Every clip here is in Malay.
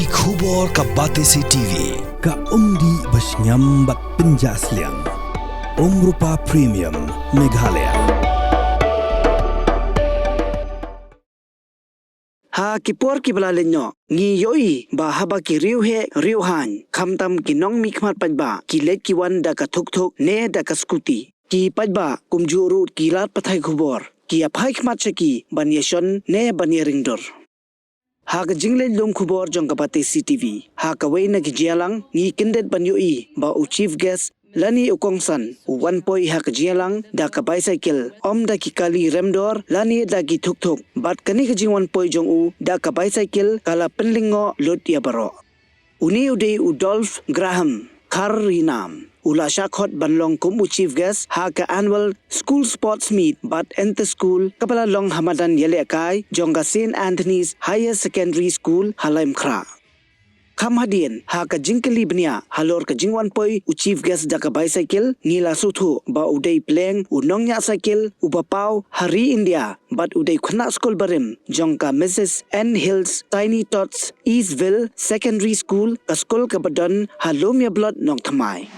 ki khubor ka Batesi TV ka umdi basnyam bat penjasliang Rupa Premium Meghalaya. Ha kipor ki balalenyo ngi yoi ba haba ki riu he riu han khamtam ki nong mi khmat pajba ki let ki wan da ka thuk thuk ne da ka skuti ki pajba kumjuru ki lat pathai khubor ki aphai khmat chaki banyeshon ne banyering ha ka jingle lom khubor jong ka Batesi TV ha ka weina ki Jingïalang ngi kindet banyoi ba u chief guest lani ukongsan one poi ha ka Jingïalang da ka bicycle om da ki kali remdor lani da ki thuk thuk bat kani ka jing one poi jong u da ka bicycle kala penlingo lot ya baro uni ude Udolf Graham Karinam ula Shah Khot banlong kum u chief guest ha ka annual school sports meet bat enter school kapala long hamadan yele kai jonga St Anthony's Higher Secondary School halaim khra Kham hadien ha ka jingkeli bnia halor ka jingwan poi u chief guest da ka bicycle ngila suthu ba udai pleng u nongnya cycle u bapau hari India but udai khna school barim jongka Mrs N Hills Tiny Tots Eastville Secondary School ka school ka badon halomia blood nong thamai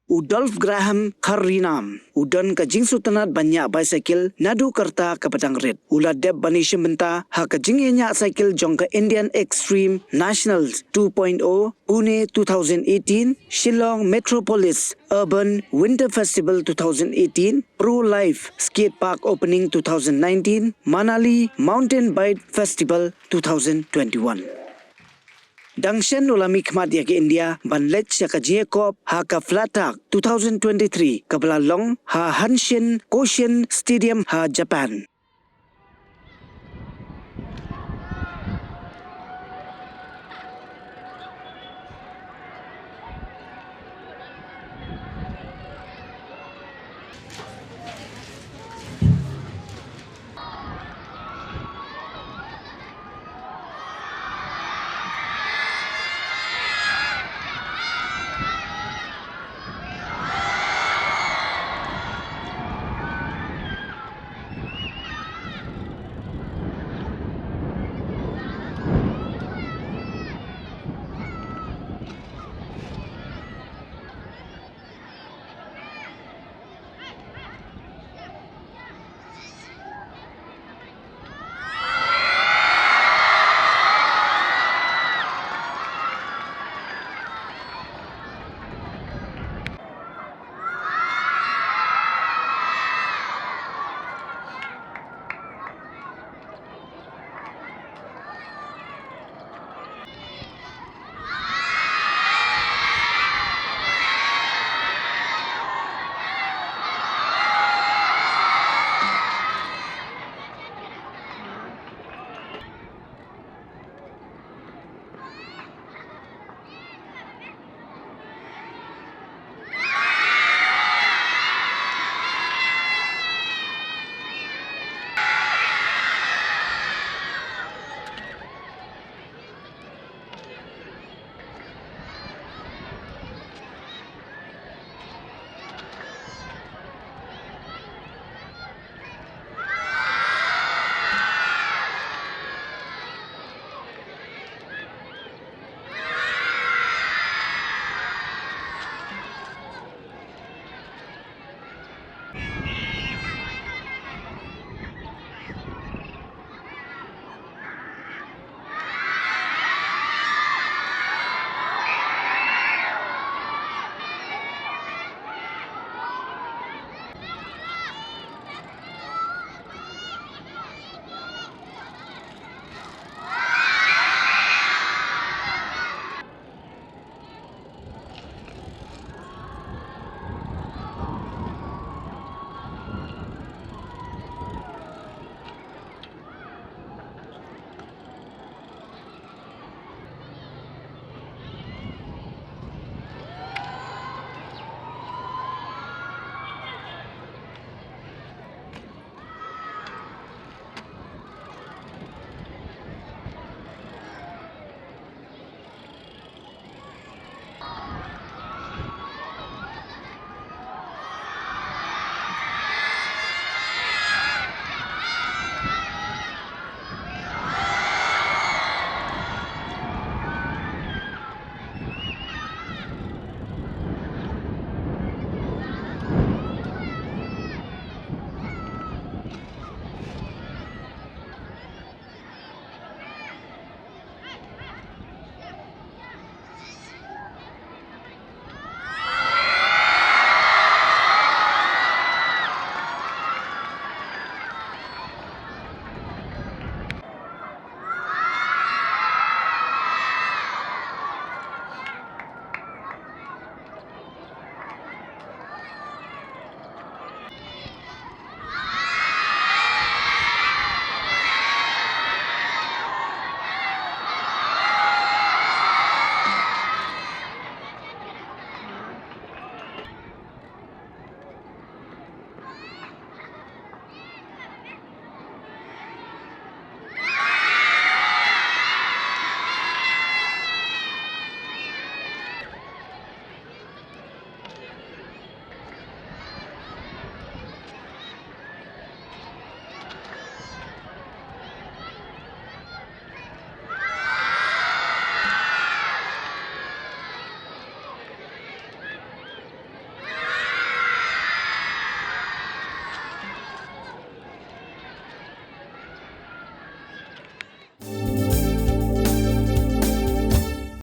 Udolf Graham Karinam Udon ka jing sutanat banyak bicycle nadu karta ka padang red ula deb banishem benta ha ka jingnya cycle jong ka Indian Extreme Nationals 2.0 Pune 2018 Shillong Metropolis Urban Winter Festival 2018 Pro Life Skate Park Opening 2019 Manali Mountain Bike Festival 2021 Dangshen ulami khmat ya ke India banlet ya ka Jacob ha ka Flatak 2023 kabla long ha Hanshin Koshin Stadium ha Japan